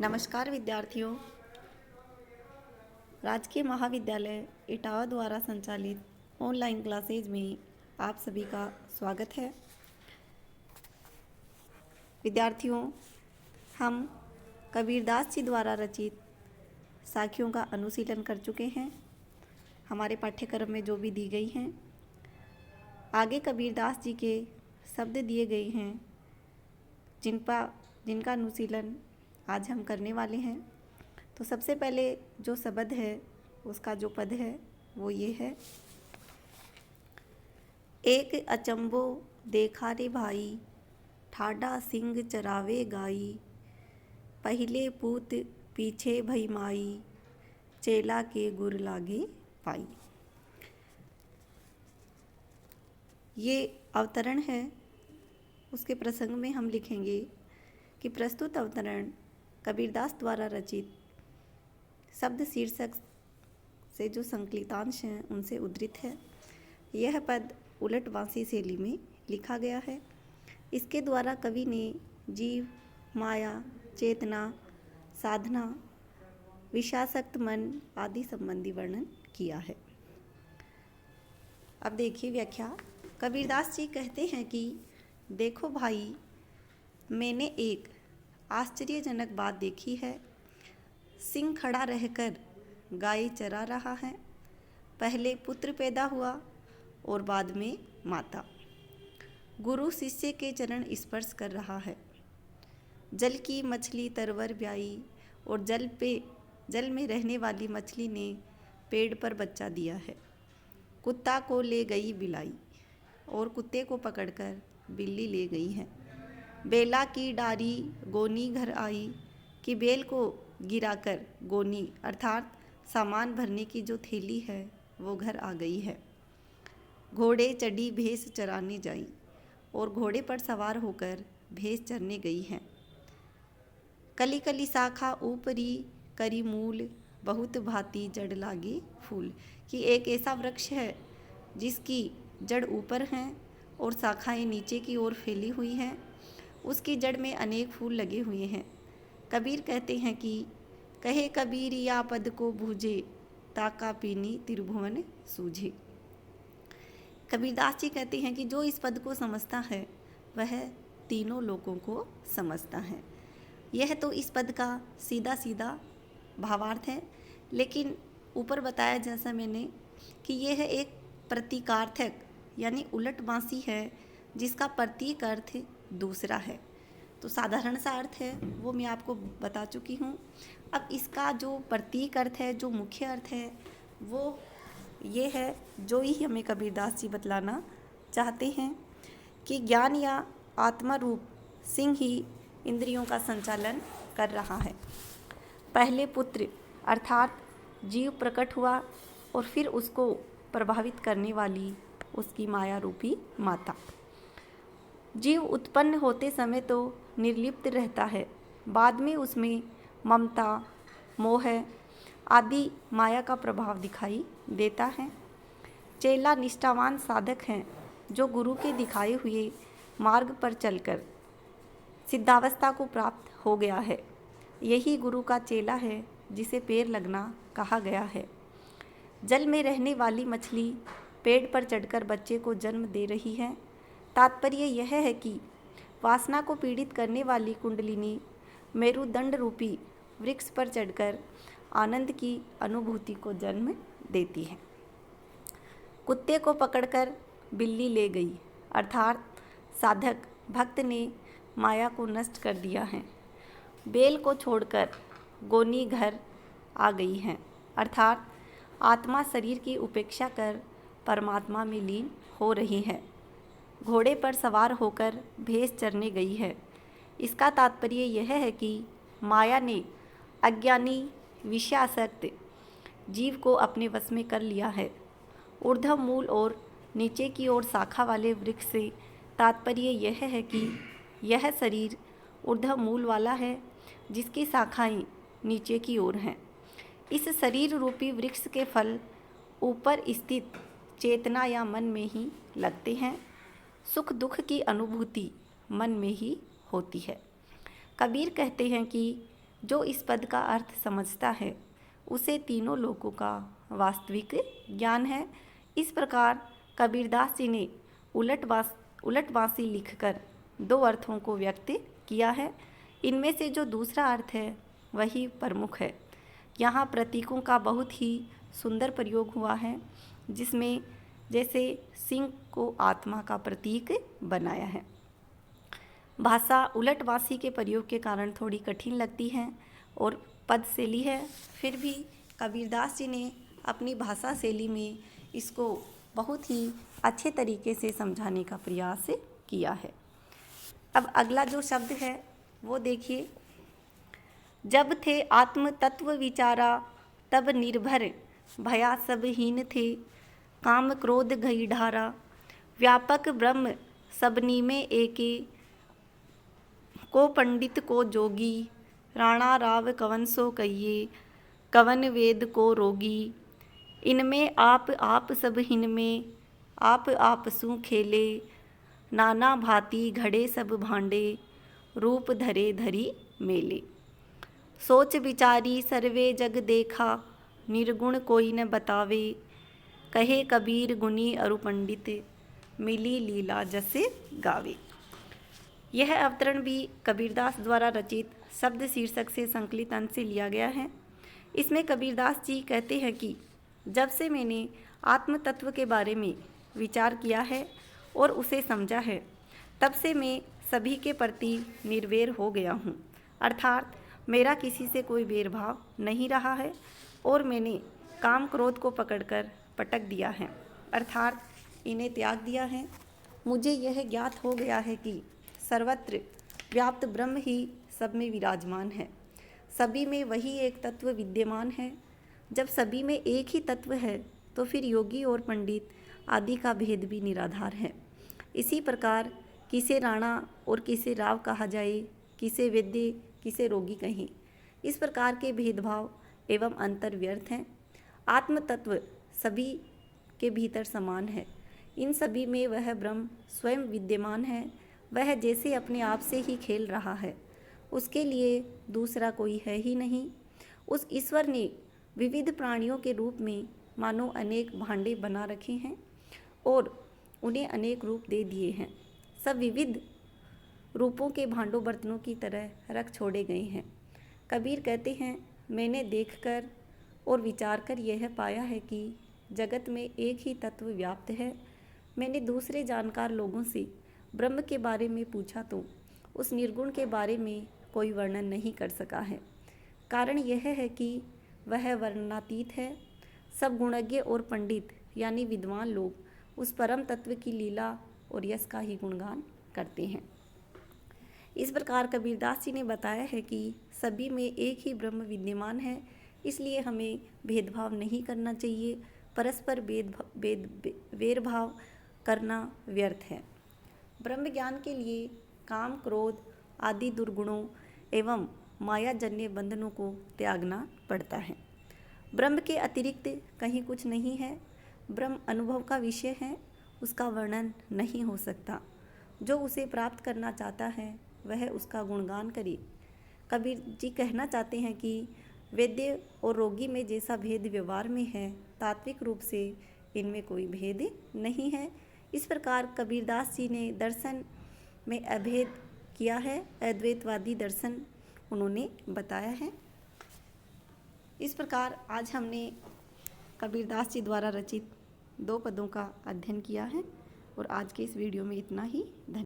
नमस्कार विद्यार्थियों। राजकीय महाविद्यालय इटावा द्वारा संचालित ऑनलाइन क्लासेज में आप सभी का स्वागत है। विद्यार्थियों, हम कबीरदास जी द्वारा रचित साखियों का अनुशीलन कर चुके हैं। हमारे पाठ्यक्रम में जो भी दी गई हैं, आगे कबीरदास जी के शब्द दिए गए हैं जिनका अनुशीलन आज हम करने वाले हैं। तो सबसे पहले जो शब्द है उसका जो पद है वो ये है। एक अचंबो देखा रे भाई, ठाडा सिंह चरावे गाई, पहले पूत पीछे भई माई, चेला के गुर लागे पाई। ये अवतरण है। उसके प्रसंग में हम लिखेंगे कि प्रस्तुत अवतरण कबीरदास द्वारा रचित शब्द शीर्षक से जो संकलितांश हैं उनसे उद्धृत है। यह पद उलटवासी शैली में लिखा गया है। इसके द्वारा कवि ने जीव, माया, चेतना, साधना, विषयासक्त मन आदि संबंधी वर्णन किया है। अब देखिए व्याख्या। कबीरदास जी कहते हैं कि देखो भाई, मैंने एक आश्चर्यजनक बात देखी है। सिंह खड़ा रहकर गाय चरा रहा है। पहले पुत्र पैदा हुआ और बाद में माता। गुरु शिष्य के चरण स्पर्श कर रहा है। जल की मछली तरवर ब्याई और जल में रहने वाली मछली ने पेड़ पर बच्चा दिया है। कुत्ता को ले गई बिलाई और कुत्ते को पकड़कर बिल्ली ले गई है। बेला की डारी गोनी घर आई कि बेल को गिराकर गोनी अर्थात सामान भरने की जो थैली है वो घर आ गई है। घोड़े चढ़ी भैंस चराने जाई और घोड़े पर सवार होकर भैंस चरने गई है। कली कली शाखा ऊपरी करी मूल, बहुत भांति जड़ लागे फूल। कि एक ऐसा वृक्ष है जिसकी जड़ ऊपर हैं और शाखाएं नीचे की ओर फैली हुई हैं। उसकी जड़ में अनेक फूल लगे हुए हैं। कबीर कहते हैं कि कहे कबीर या पद को बूझे, ताका पीनी त्रिभुवन सूझे। कबीरदास जी कहते हैं कि जो इस पद को समझता है वह तीनों लोकों को समझता है। यह तो इस पद का सीधा सीधा भावार्थ है, लेकिन ऊपर बताया जैसा मैंने कि यह एक प्रतीकार्थक यानी उलटवासी है जिसका प्रतीक अर्थ दूसरा है। तो साधारण सा अर्थ है वो मैं आपको बता चुकी हूँ। अब इसका जो प्रतीक अर्थ है, जो मुख्य अर्थ है, वो ये है जो ही हमें कबीरदास जी बतलाना चाहते हैं कि ज्ञान या आत्मा रूप सिंह ही इंद्रियों का संचालन कर रहा है। पहले पुत्र अर्थात जीव प्रकट हुआ और फिर उसको प्रभावित करने वाली उसकी माया रूपी माता। जीव उत्पन्न होते समय तो निर्लिप्त रहता है, बाद में उसमें ममता, मोह आदि माया का प्रभाव दिखाई देता है। चेला निष्ठावान साधक हैं जो गुरु के दिखाए हुए मार्ग पर चलकर सिद्धावस्था को प्राप्त हो गया है। यही गुरु का चेला है जिसे पैर लगना कहा गया है। जल में रहने वाली मछली पेड़ पर चढ़कर बच्चे को जन्म दे रही है। तात्पर्य यह है कि वासना को पीड़ित करने वाली कुंडलिनी मेरुदंड रूपी वृक्ष पर चढ़कर आनंद की अनुभूति को जन्म देती है। कुत्ते को पकड़कर बिल्ली ले गई अर्थात साधक भक्त ने माया को नष्ट कर दिया है। बेल को छोड़कर गोनी घर आ गई है अर्थात आत्मा शरीर की उपेक्षा कर परमात्मा में लीन हो रही है। घोड़े पर सवार होकर भैंस चरने गई है। इसका तात्पर्य यह है कि माया ने अज्ञानी विषयासक्त जीव को अपने वश में कर लिया है। ऊर्ध्व मूल और नीचे की ओर शाखा वाले वृक्ष से तात्पर्य यह है कि यह शरीर ऊर्ध्व मूल वाला है जिसकी शाखाएं नीचे की ओर हैं। इस शरीर रूपी वृक्ष के फल ऊपर स्थित चेतना या मन में ही लगते हैं। सुख दुख की अनुभूति मन में ही होती है। कबीर कहते हैं कि जो इस पद का अर्थ समझता है उसे तीनों लोकों का वास्तविक ज्ञान है। इस प्रकार कबीरदास जी ने उलटवासी लिखकर दो अर्थों को व्यक्त किया है। इनमें से जो दूसरा अर्थ है वही प्रमुख है। यहाँ प्रतीकों का बहुत ही सुंदर प्रयोग हुआ है, जिसमें जैसे सिंह को आत्मा का प्रतीक बनाया है। भाषा उलटवासी के प्रयोग के कारण थोड़ी कठिन लगती है और पद शैली है, फिर भी कबीरदास जी ने अपनी भाषा शैली में इसको बहुत ही अच्छे तरीके से समझाने का प्रयास किया है। अब अगला जो शब्द है वो देखिए, जब थे आत्म तत्व विचारा तब निर्भर भया सब हीन थे, काम क्रोध घई ढारा व्यापक ब्रह्म सबनी में एके, को पंडित को जोगी राणा राव कवन सो कहिए, कवन वेद को रोगी, इनमें आप सब हिन में आप सु खेले, नाना भांति घड़े सब भांडे, रूप धरे धरी मेले, सोच विचारी सर्वे जग देखा, निर्गुण कोई न बतावे, कहे कबीर गुनी अरु पंडित, मिली लीला जसे गावे। यह अवतरण भी कबीरदास द्वारा रचित शब्द शीर्षक से संकलित अंश से लिया गया है। इसमें कबीरदास जी कहते हैं कि जब से मैंने आत्म तत्व के बारे में विचार किया है और उसे समझा है, तब से मैं सभी के प्रति निर्वैर हो गया हूँ, अर्थात मेरा किसी से कोई भेदभाव नहीं रहा है और मैंने काम क्रोध को पकड़कर पटक दिया है, अर्थात इन्हें त्याग दिया है। मुझे यह ज्ञात हो गया है कि सर्वत्र व्याप्त ब्रह्म ही सब में विराजमान है, सभी में वही एक तत्व विद्यमान है। जब सभी में एक ही तत्व है तो फिर योगी और पंडित आदि का भेद भी निराधार है। इसी प्रकार किसे राणा और किसे राव कहा जाए, किसे वैद्य किसे रोगी कहें, इस प्रकार के भेदभाव एवं अंतर व्यर्थ हैं। आत्म तत्व सभी के भीतर समान है। इन सभी में वह ब्रह्म स्वयं विद्यमान है। वह जैसे अपने आप से ही खेल रहा है, उसके लिए दूसरा कोई है ही नहीं। उस ईश्वर ने विविध प्राणियों के रूप में मानो अनेक भांडे बना रखे हैं और उन्हें अनेक रूप दे दिए हैं। सब विविध रूपों के भांडों बर्तनों की तरह रख छोड़े गए हैं। कबीर कहते हैं, मैंने देखकर और विचार कर यह पाया है कि जगत में एक ही तत्व व्याप्त है। मैंने दूसरे जानकार लोगों से ब्रह्म के बारे में पूछा तो उस निर्गुण के बारे में कोई वर्णन नहीं कर सका है। कारण यह है कि वह वर्णनातीत है। सब गुणज्ञ और पंडित यानी विद्वान लोग उस परम तत्व की लीला और यश का ही गुणगान करते हैं। इस प्रकार कबीरदास जी ने बताया है कि सभी में एक ही ब्रह्म विद्यमान है, इसलिए हमें भेदभाव नहीं करना चाहिए। परस्पर वेरभाव करना व्यर्थ है। ब्रह्म ज्ञान के लिए काम क्रोध आदि दुर्गुणों एवं मायाजन्य बंधनों को त्यागना पड़ता है। ब्रह्म के अतिरिक्त कहीं कुछ नहीं है। ब्रह्म अनुभव का विषय है, उसका वर्णन नहीं हो सकता। जो उसे प्राप्त करना चाहता है वह उसका गुणगान करे। कबीर जी कहना चाहते हैं कि वैद्य और रोगी में जैसा भेद व्यवहार में है, तात्विक रूप से इनमें कोई भेद नहीं है। इस प्रकार कबीरदास जी ने दर्शन में अभेद किया है, अद्वैतवादी दर्शन उन्होंने बताया है। इस प्रकार आज हमने कबीरदास जी द्वारा रचित 2 पदों का अध्ययन किया है और आज के इस वीडियो में इतना ही। धन्यवाद।